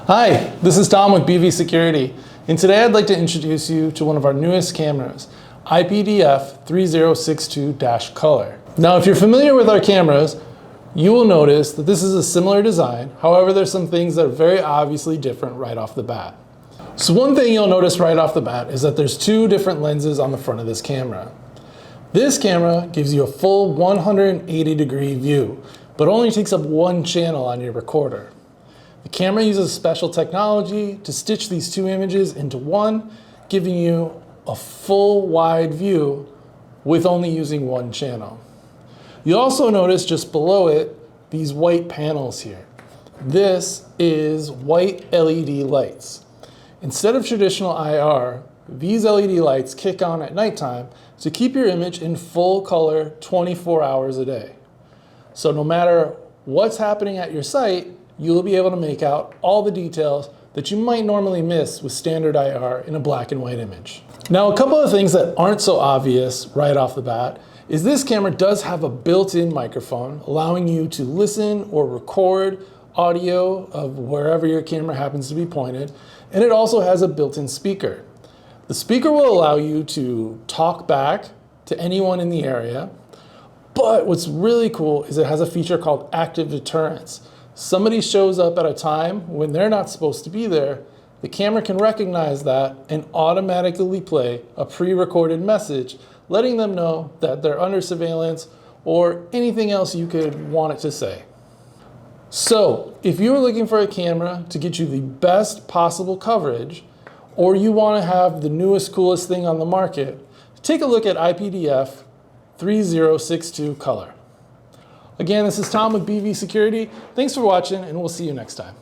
Hi, this is Tom with BV Security, and today I'd like to introduce you to one of our newest cameras, IPDF 3062-Color. Now, if you're familiar with our cameras, you will notice that this is a similar design. However, there's some things that are very obviously different right off the bat. So one thing you'll notice right off the bat is that there's two different lenses on the front of this camera. This camera gives you a full 180-degree view, but only takes up one channel on your recorder. The camera uses special technology to stitch these two images into one, giving you a full wide view with only using one channel. You'll also notice just below it these white panels here. This is white LED lights. Instead of traditional IR, these LED lights kick on at nighttime to keep your image in full color 24 hours a day. So no matter what's happening at your site, you'll be able to make out all the details that you might normally miss with standard IR in a black and white image. Now, a couple of things that aren't so obvious right off the bat is this camera does have a built-in microphone, allowing you to listen or record audio of wherever your camera happens to be pointed, and it also has a built-in speaker. The speaker will allow you to talk back to anyone in the area, but what's really cool is it has a feature called active deterrence. Somebody shows up at a time when they're not supposed to be there, the camera can recognize that and automatically play a pre-recorded message, letting them know that they're under surveillance or anything else you could want it to say. So, if you're looking for a camera to get you the best possible coverage, or you want to have the newest, coolest thing on the market, take a look at IPDF 3062 Color. Again, this is Tom with BV Security. Thanks for watching, and we'll see you next time.